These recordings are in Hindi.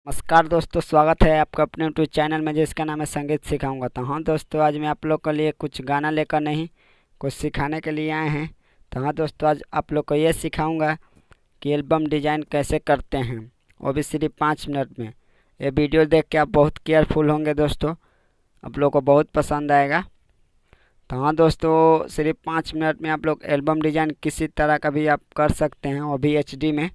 नमस्कार दोस्तों, स्वागत है आपका अपने यूट्यूब चैनल में जिसका नाम है संगीत सिखाऊंगा। तो हाँ दोस्तों, आज मैं आप लोग के लिए कुछ गाना लेकर नहीं, कुछ सिखाने के लिए आए हैं। तो हाँ दोस्तों, आज आप लोग को ये सिखाऊंगा कि एल्बम डिज़ाइन कैसे करते हैं, वो भी सिर्फ 5 मिनट में। ये वीडियो देख के आप बहुत केयरफुल होंगे दोस्तों, आप लोग को बहुत पसंद आएगा। तो हाँ दोस्तों, सिर्फ 5 मिनट में आप लोग एल्बम डिज़ाइन किसी तरह का भी आप कर सकते हैं, वो भी HD में।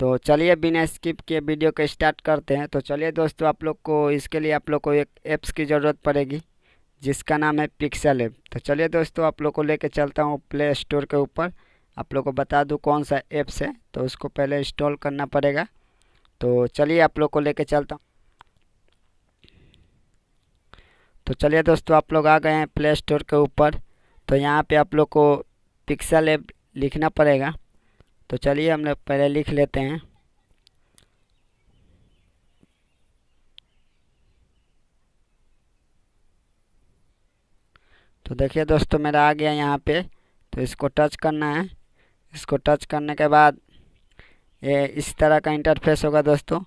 तो चलिए बिना स्किप किए वीडियो को स्टार्ट करते हैं। तो चलिए दोस्तों, आप लोग को इसके लिए आप लोग को एक ऐप्स की ज़रूरत पड़ेगी जिसका नाम है पिक्सल ऐप। तो चलिए दोस्तों, आप लोग को लेके चलता हूँ प्ले स्टोर के ऊपर। आप लोग को बता दूँ कौन सा ऐप्स है, तो उसको पहले इंस्टॉल करना पड़ेगा। तो चलिए आप लोग को लेके चलता हूँ। तो चलिए दोस्तों, आप लोग आ गए हैं प्ले स्टोर के ऊपर। तो यहाँ पे आप लोग को पिक्सल ऐप लिखना पड़ेगा। तो चलिए हम लोग पहले लिख लेते हैं। तो देखिए दोस्तों, मेरा आ गया यहाँ पे। तो इसको टच करना है। इसको टच करने के बाद ये इस तरह का इंटरफेस होगा दोस्तों।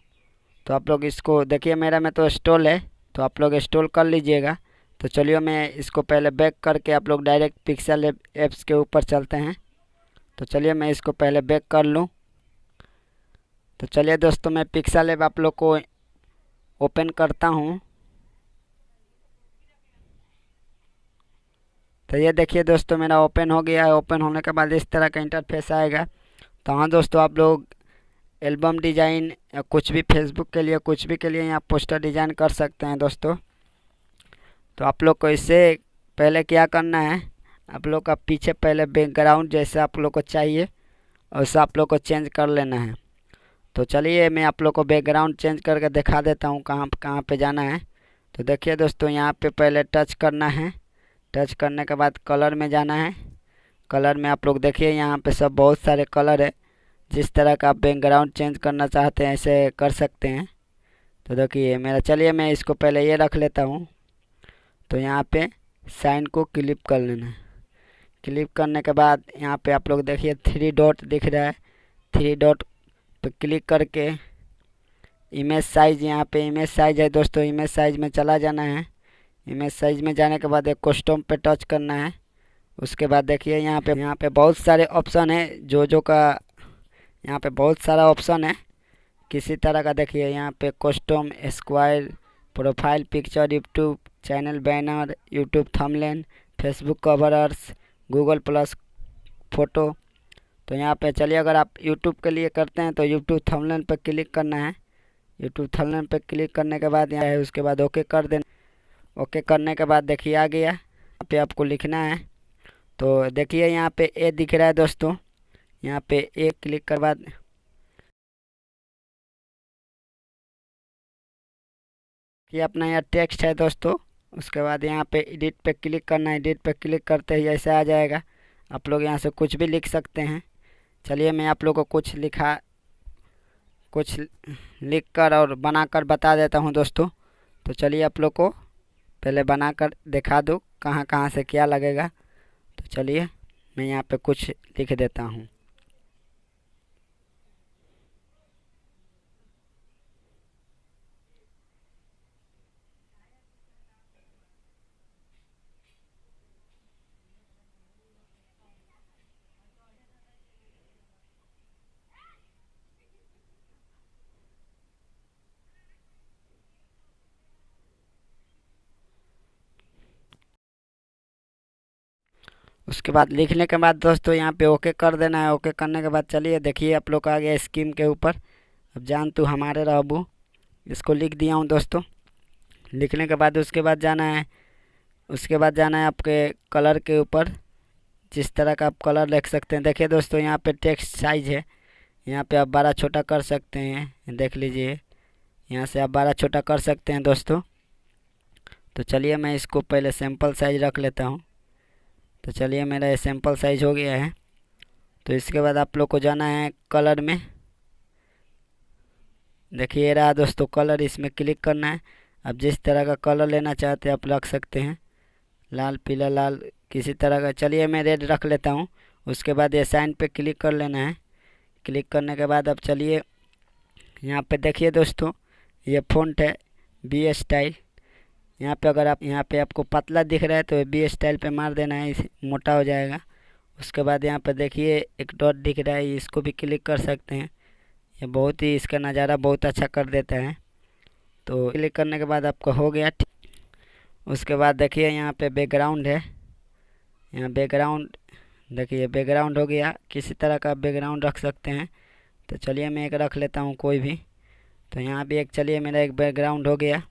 तो आप लोग इसको देखिए, मेरा में तो इंस्टॉल है, तो आप लोग इंस्टॉल कर लीजिएगा। तो चलिए मैं इसको पहले बैक करके आप लोग डायरेक्ट पिक्सल ऐप्स के ऊपर चलते हैं। तो चलिए मैं इसको पहले बैक कर लूँ। तो चलिए दोस्तों, मैं पिक्सल ऐप आप लोग को ओपन करता हूँ। तो ये देखिए दोस्तों, मेरा ओपन हो गया है। ओपन होने के बाद इस तरह का इंटरफेस आएगा। तो हाँ दोस्तों, आप लोग एल्बम डिज़ाइन या कुछ भी फेसबुक के लिए, कुछ भी के लिए यहाँ पोस्टर डिज़ाइन कर सकते हैं दोस्तों। तो आप लोग को इससे पहले क्या करना है, आप लोग का पीछे पहले बैकग्राउंड जैसे आप लोग को चाहिए वैसा आप लोग को चेंज कर लेना है। तो चलिए मैं आप लोग को बैकग्राउंड चेंज करके दिखा देता हूँ कहाँ कहाँ पे जाना है। तो देखिए दोस्तों, यहाँ पे पहले टच करना है। टच करने के बाद कलर में जाना है। कलर में आप लोग देखिए, यहाँ पे सब बहुत सारे कलर है। जिस तरह का आप बैकग्राउंड चेंज करना चाहते हैं ऐसे कर सकते हैं। तो देखिए मेरा, चलिए मैं इसको पहले ये रख लेता हूँ। तो यहाँ पे साइन को क्लिक कर लेना है। क्लिक करने के बाद यहाँ पे आप लोग देखिए 3 डॉट दिख रहा है। 3 डॉट पे क्लिक करके इमेज साइज, यहाँ पे इमेज साइज है दोस्तों, इमेज साइज में चला जाना है। इमेज साइज में जाने के बाद एक कस्टम पे टच करना है। उसके बाद देखिए यहाँ पे बहुत सारे ऑप्शन है, जो का यहाँ पे बहुत सारा ऑप्शन है किसी तरह का। देखिए यहाँ पे custom, square, profile picture, YouTube channel banner, YouTube thumbnail, Facebook cover arts, Google plus photo. तो यहाँ पे चलिए, अगर आप यूट्यूब के लिए करते हैं तो यूट्यूब थंबनेल पर क्लिक करना है। यूट्यूब थंबनेल पर क्लिक करने के बाद यहाँ है, उसके बाद ओके कर देना। ओके करने के बाद देखिए आ गया। यहाँ पे आपको लिखना है। तो देखिए यहाँ पे ए दिख रहा है दोस्तों, यहाँ पे ए क्लिक कर बाद ये अपना यहाँ टेक्स्ट है दोस्तों। उसके बाद यहाँ पे एडिट पे क्लिक करना है। एडिट पे क्लिक करते ही ऐसे आ जाएगा। आप लोग यहाँ से कुछ भी लिख सकते हैं। चलिए मैं आप लोग को कुछ लिख कर और बनाकर बता देता हूँ दोस्तों। तो चलिए आप लोग को पहले बनाकर दिखा दूँ कहाँ कहाँ से क्या लगेगा। तो चलिए मैं यहाँ पे कुछ लिख देता हूँ। उसके बाद लिखने के बाद दोस्तों यहाँ पे ओके कर देना है। ओके करने के बाद चलिए देखिए आप लोग आ गया स्कीम के ऊपर। अब जान तू हमारे रहबू, इसको लिख दिया हूँ दोस्तों। लिखने के बाद उसके बाद जाना है आपके कलर के ऊपर। जिस तरह का आप कलर लिख सकते हैं। देखिए दोस्तों, यहाँ पे टेक्स्ट साइज है, यहाँ पे आप बड़ा छोटा कर सकते हैं। देख लीजिए, यहाँ से आप बड़ा छोटा कर सकते हैं दोस्तों। तो चलिए मैं इसको पहले सैंपल साइज रख लेता हूँ। तो चलिए मेरा ये सैंपल साइज हो गया है। तो इसके बाद आप लोग को जाना है कलर में। देखिए ये रहा दोस्तों कलर, इसमें क्लिक करना है। आप जिस तरह का कलर लेना चाहते हैं आप रख सकते हैं, लाल, पीला, लाल, किसी तरह का। चलिए मैं रेड रख लेता हूँ। उसके बाद ये साइन पे क्लिक कर लेना है। क्लिक करने के बाद अब चलिए यहाँ पे देखिए दोस्तों, ये फ़ॉन्ट है बी स्टाइल। यहाँ पे अगर आप यहाँ पे आपको पतला दिख रहा है तो बी स्टाइल पे मार देना है, मोटा हो जाएगा। उसके बाद यहाँ पे देखिए एक डॉट दिख रहा है, इसको भी क्लिक कर सकते हैं। ये बहुत ही इसका नज़ारा बहुत अच्छा कर देता है। तो क्लिक करने के बाद आपका हो गया। उसके बाद देखिए यहाँ पे बैकग्राउंड है, यहाँ बैकग्राउंड देखिए बैकग्राउंड हो गया। किसी तरह का बैकग्राउंड रख सकते हैं। तो चलिए मैं एक रख लेता हूँ कोई भी। तो यहाँ भी एक, चलिए मेरा एक बैकग्राउंड हो गया।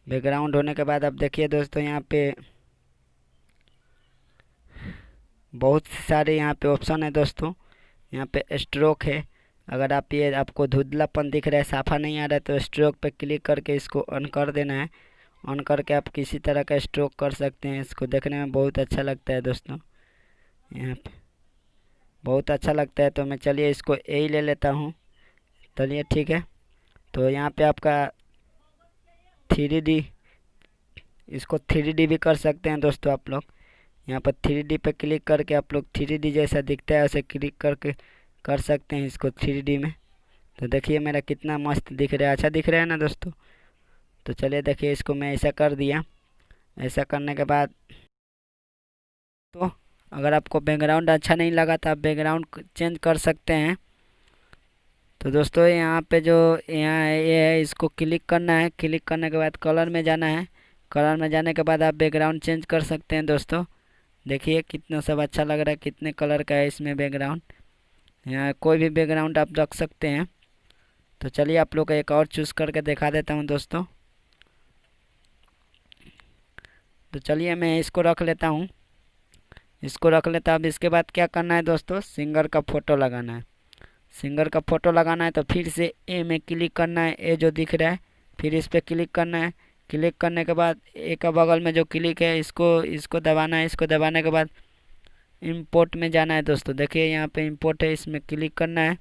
बैकग्राउंड होने के बाद अब देखिए दोस्तों, यहाँ पे बहुत सारे यहाँ पे ऑप्शन है दोस्तों। यहाँ पे स्ट्रोक है, अगर आप ये आपको धुंधलापन दिख रहा है, साफा नहीं आ रहा है, तो स्ट्रोक पे क्लिक करके इसको ऑन कर देना है। ऑन करके आप किसी तरह का स्ट्रोक कर सकते हैं। इसको देखने में बहुत अच्छा लगता है दोस्तों, यहाँ पे बहुत अच्छा लगता है। तो मैं चलिए इसको यही ले लेता हूँ। चलिए ठीक है। तो यहाँ पे आपका 3D, इसको 3D भी कर सकते हैं दोस्तों आप लोग। यहाँ पर 3D पे क्लिक करके आप लोग 3D जैसा दिखता है उसे क्लिक करके कर सकते हैं इसको 3D में। तो देखिए मेरा कितना मस्त दिख रहा है, अच्छा दिख रहा है ना दोस्तों। तो चलिए देखिए, इसको मैं ऐसा कर दिया। ऐसा करने के बाद तो अगर आपको बैकग्राउंड अच्छा नहीं लगा तो आप बैकग्राउंड चेंज कर सकते हैं। तो दोस्तों यहाँ पे जो यहाँ है ये है, इसको क्लिक करना है। क्लिक करने के बाद कलर में जाना है। कलर में जाने के बाद आप बैकग्राउंड चेंज कर सकते हैं दोस्तों। देखिए कितना सब अच्छा लग रहा है, कितने कलर का है इसमें बैकग्राउंड। यहाँ कोई भी बैकग्राउंड आप रख सकते हैं। तो चलिए आप लोग को एक और चूज़ करके दिखा देता हूँ दोस्तों। तो चलिए मैं इसको रख लेता हूँ, इसको रख लेता। अब इसके बाद क्या करना है दोस्तों, सिंगर का फ़ोटो लगाना है। सिंगर का फ़ोटो लगाना है तो फिर से ए में क्लिक करना है, ए जो दिख रहा है, फिर इस पर क्लिक करना है। क्लिक करने के बाद ए का बगल में जो क्लिक है इसको दबाना है। इसको दबाने के बाद इंपोर्ट में जाना है दोस्तों। देखिए यहाँ पे इंपोर्ट है, इसमें क्लिक करना है।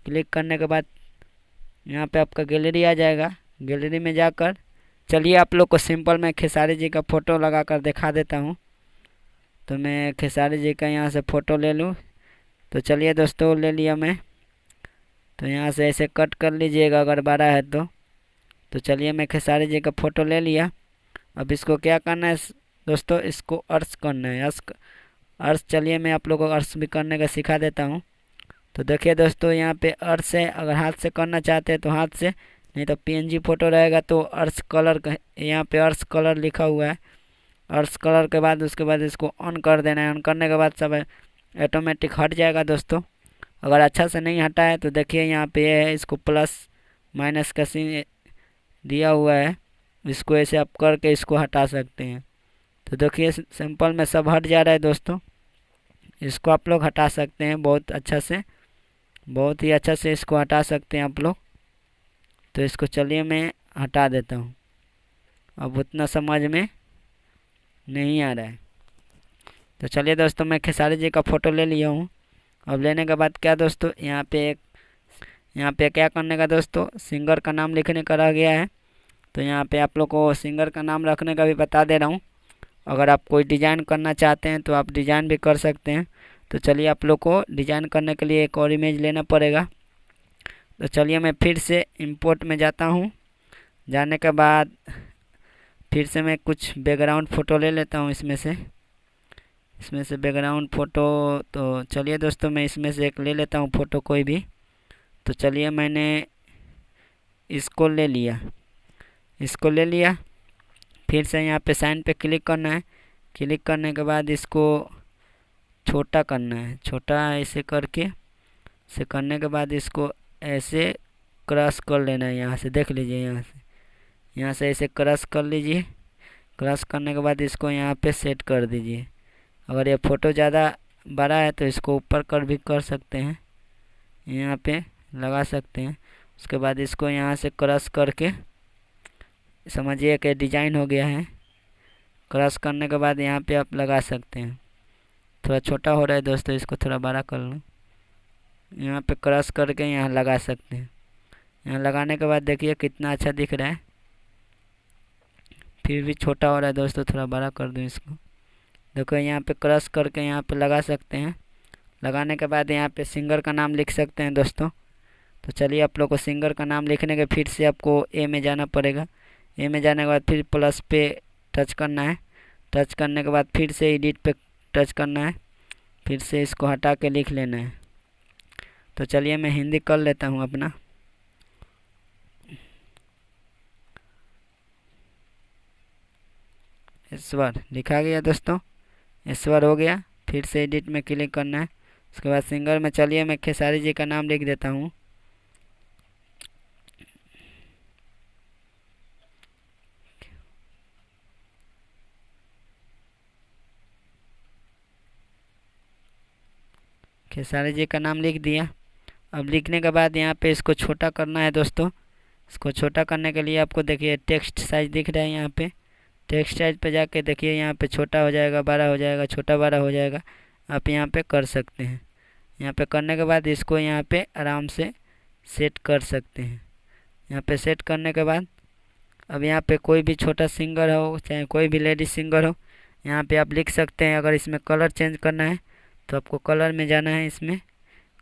क्लिक करने के बाद यहाँ पे आपका गैलरी आ जाएगा। गैलरी में जाकर चलिए आप लोग को सिंपल मैं खेसारी जी का फ़ोटो लगा कर दिखा देता हूँ। तो मैं खेसारी जी का यहाँ से फ़ोटो ले लूँ। तो चलिए दोस्तों ले लिया मैं। तो यहाँ से ऐसे कट कर लीजिएगा अगर बड़ा है तो चलिए मैं खेसारी जी का फ़ोटो ले लिया। अब इसको क्या करना है दोस्तों, इसको अर्स करना है। अर्स चलिए मैं आप लोगों को अर्स भी करने का सिखा देता हूँ। तो देखिए दोस्तों यहाँ पे अर्स है, अगर हाथ से करना चाहते हैं तो हाथ से, नहीं तो PNG फ़ोटो रहेगा तो अर्स कलर, यहाँ पे अर्स कलर लिखा हुआ है। अर्स कलर के बाद उसके बाद इसको ऑन कर देना है। ऑन करने के बाद सब ऑटोमेटिक हट जाएगा दोस्तों। अगर अच्छा से नहीं हटा है तो देखिए यहाँ पे ये है, इसको प्लस माइनस का सीन दिया हुआ है, इसको ऐसे आप करके इसको हटा सकते हैं। तो देखिए सिंपल में सब हट जा रहा है दोस्तों। इसको आप लोग हटा सकते हैं बहुत अच्छा से, बहुत ही अच्छा से इसको हटा सकते हैं आप लोग। तो इसको चलिए मैं हटा देता हूँ, अब उतना समझ में नहीं आ रहा है। तो चलिए दोस्तों मैं खेसारी जी का फ़ोटो ले लिया हूँ। अब लेने के बाद क्या दोस्तों, यहाँ पे क्या करने का दोस्तों, सिंगर का नाम लिखने का रह गया है। तो यहाँ पे आप लोग को सिंगर का नाम रखने का भी बता दे रहा हूँ। अगर आप कोई डिज़ाइन करना चाहते हैं तो आप डिज़ाइन भी कर सकते हैं। तो चलिए आप लोग को डिज़ाइन करने के लिए एक और इमेज लेना पड़ेगा। तो चलिए मैं फिर से इंपोर्ट में जाता हूँ। जाने के बाद फिर से मैं कुछ बैकग्राउंड फ़ोटो ले लेता हूँ इसमें से बैकग्राउंड फ़ोटो। तो चलिए दोस्तों मैं इसमें से एक ले लेता हूँ फ़ोटो कोई भी। तो चलिए मैंने इसको ले लिया। फिर से यहाँ पे साइन पे क्लिक करना है। क्लिक करने के बाद इसको छोटा करना है, छोटा ऐसे करके से करने के बाद इसको ऐसे क्रॉस कर लेना है। यहाँ से देख लीजिए, यहाँ से ऐसे क्रॉस कर लीजिए। क्रॉस करने के बाद इसको यहाँ पे सेट कर दीजिए। अगर ये फ़ोटो ज़्यादा बड़ा है तो इसको ऊपर कर भी कर सकते हैं, यहाँ पे लगा सकते हैं। उसके बाद इसको यहाँ से क्रॉस करके समझिए कि डिज़ाइन हो गया है। क्रॉस करने के बाद यहाँ पे आप लगा सकते हैं। थोड़ा छोटा हो रहा है दोस्तों, इसको थोड़ा बड़ा कर लूँ। यहाँ पे क्रॉस करके यहाँ लगा सकते हैं। यहाँ लगाने के बाद देखिए कितना अच्छा दिख रहा है। फिर भी छोटा हो रहा है दोस्तों, थोड़ा बड़ा कर दूँ इसको। देखो यहाँ पे क्रॉस करके यहाँ पे लगा सकते हैं। लगाने के बाद यहाँ पे सिंगर का नाम लिख सकते हैं दोस्तों। तो चलिए आप लोग को सिंगर का नाम लिखने के फिर से आपको ए में जाना पड़ेगा। ए में जाने के बाद फिर प्लस पे टच करना है। टच करने के बाद फिर से एडिट पे टच करना है, फिर से इसको हटा के लिख लेना है। तो चलिए मैं हिंदी कर लेता हूँ अपना। ईश्वर लिखा गया दोस्तों, ईश्वर हो गया। फिर से एडिट में क्लिक करना है। उसके बाद सिंगर में चलिए मैं खेसारी जी का नाम लिख देता हूँ। खेसारी जी का नाम लिख दिया। अब लिखने के बाद यहाँ पे इसको छोटा करना है दोस्तों। इसको छोटा करने के लिए आपको देखिए टेक्स्ट साइज दिख रहा है यहाँ पे। टेक्स्ट साइज पे जाके देखिए यहाँ पे छोटा हो जाएगा, बड़ा हो जाएगा, छोटा बड़ा हो जाएगा। आप यहाँ पे कर सकते हैं। यहाँ पे करने के बाद इसको यहाँ पे आराम से सेट कर सकते हैं। यहाँ पे सेट करने के बाद अब यहाँ पे कोई भी छोटा सिंगर हो चाहे कोई भी लेडीज सिंगर हो, यहाँ पे आप लिख सकते हैं। अगर इसमें कलर चेंज करना है तो आपको कलर में जाना है। इसमें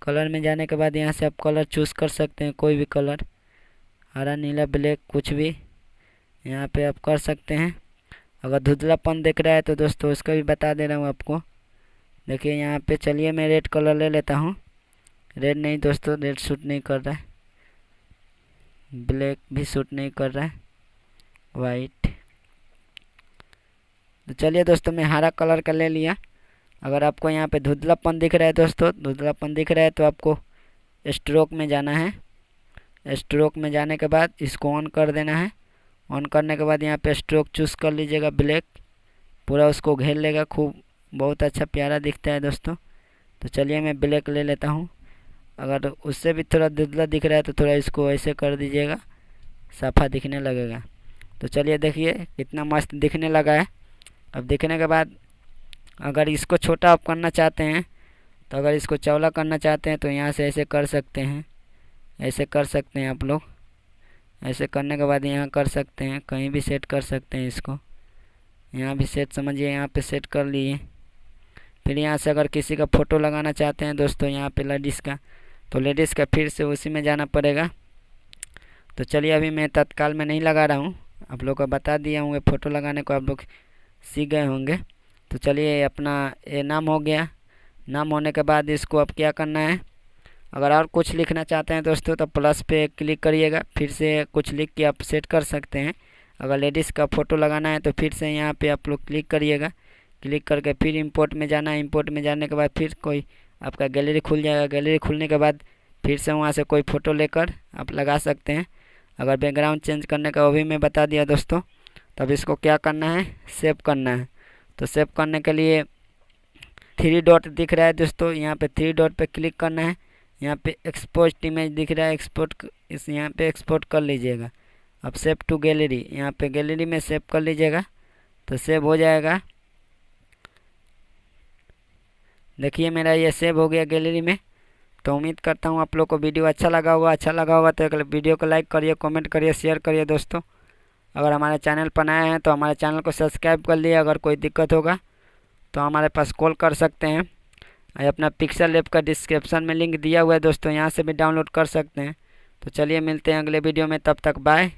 कलर में जाने के बाद यहाँ से आप कलर चूज़ कर सकते हैं, कोई भी कलर, हरा, नीला, ब्लैक, कुछ भी यहाँ पे आप कर सकते हैं। अगर धुंधलापन दिख रहा है तो दोस्तों उसका भी बता दे रहा हूँ आपको। देखिए यहाँ पे चलिए मैं रेड कलर ले लेता हूँ। रेड नहीं दोस्तों, रेड सूट नहीं कर रहा है, ब्लैक भी सूट नहीं कर रहा है, वाइट। तो चलिए दोस्तों मैं हरा कलर का ले लिया। अगर आपको यहाँ पे धुंधलापन दिख रहा है दोस्तों, धुंधलापन दिख रहा है तो आपको स्ट्रोक में जाना है। स्ट्रोक में जाने के बाद इसको ऑन कर देना है। ऑन करने के बाद यहाँ पे स्ट्रोक चूज़ कर लीजिएगा ब्लैक, पूरा उसको घेर लेगा खूब, बहुत अच्छा प्यारा दिखता है दोस्तों। तो चलिए मैं ब्लैक ले लेता हूँ। अगर उससे भी थोड़ा धुंधला दिख रहा है तो थोड़ा इसको ऐसे कर दीजिएगा, साफा दिखने लगेगा। तो चलिए देखिए कितना मस्त दिखने लगा है। अब दिखने के बाद अगर इसको छोटा आप करना चाहते हैं तो अगर इसको चौड़ा करना चाहते हैं तो यहाँ से ऐसे कर सकते हैं, ऐसे कर सकते हैं आप लोग। ऐसे करने के बाद यहाँ कर सकते हैं, कहीं भी सेट कर सकते हैं इसको। यहाँ भी सेट समझिए, यहाँ पे सेट कर लिए। फिर यहाँ से अगर किसी का फ़ोटो लगाना चाहते हैं दोस्तों यहाँ पे लेडीज़ का, तो लेडीज़ का फिर से उसी में जाना पड़ेगा। तो चलिए अभी मैं तत्काल में नहीं लगा रहा हूँ, आप लोग को बता दिया हूँ। फ़ोटो लगाने को आप लोग सीख गए होंगे। तो चलिए अपना ये नाम हो गया। नाम होने के बाद इसको अब क्या करना है, अगर और कुछ लिखना चाहते हैं दोस्तों तो प्लस पे क्लिक करिएगा, फिर से कुछ लिख के आप सेट कर सकते हैं। अगर लेडीज़ का फ़ोटो लगाना है तो फिर से यहाँ पे आप लोग क्लिक करिएगा। क्लिक करके फिर इंपोर्ट में जाना है। इंपोर्ट में जाने के बाद फिर कोई आपका गैलरी खुल जाएगा। गैलरी खुलने के बाद फिर से वहाँ से कोई फ़ोटो लेकर आप लगा सकते हैं। अगर बैकग्राउंड चेंज करने का वो भी मैं बता दिया दोस्तों। तब इसको क्या करना है, सेव करना है। तो सेव करने के लिए 3 डॉट दिख रहा है दोस्तों, यहाँ पे 3 डॉट पे क्लिक करना है। यहाँ पे एक्सपोर्ट इमेज दिख रहा है, एक्सपोर्ट इस यहाँ पे एक्सपोर्ट कर लीजिएगा। अब सेव टू गैलरी, यहाँ पे गैलरी में सेव कर लीजिएगा तो सेव हो जाएगा। देखिए मेरा ये सेव हो गया गैलरी में। तो उम्मीद करता हूँ आप लोग को वीडियो अच्छा लगा होगा। अच्छा लगा होगा तो वीडियो को लाइक करिए, कमेंट करिए, शेयर करिए दोस्तों। अगर हमारे चैनल पर नए हैं तो हमारे चैनल को सब्सक्राइब कर लिए। अगर कोई दिक्कत होगा तो हमारे पास कॉल कर सकते हैं। अपना पिक्सल लैब का डिस्क्रिप्शन में लिंक दिया हुआ है दोस्तों, यहाँ से भी डाउनलोड कर सकते हैं। तो चलिए मिलते हैं अगले वीडियो में, तब तक बाय।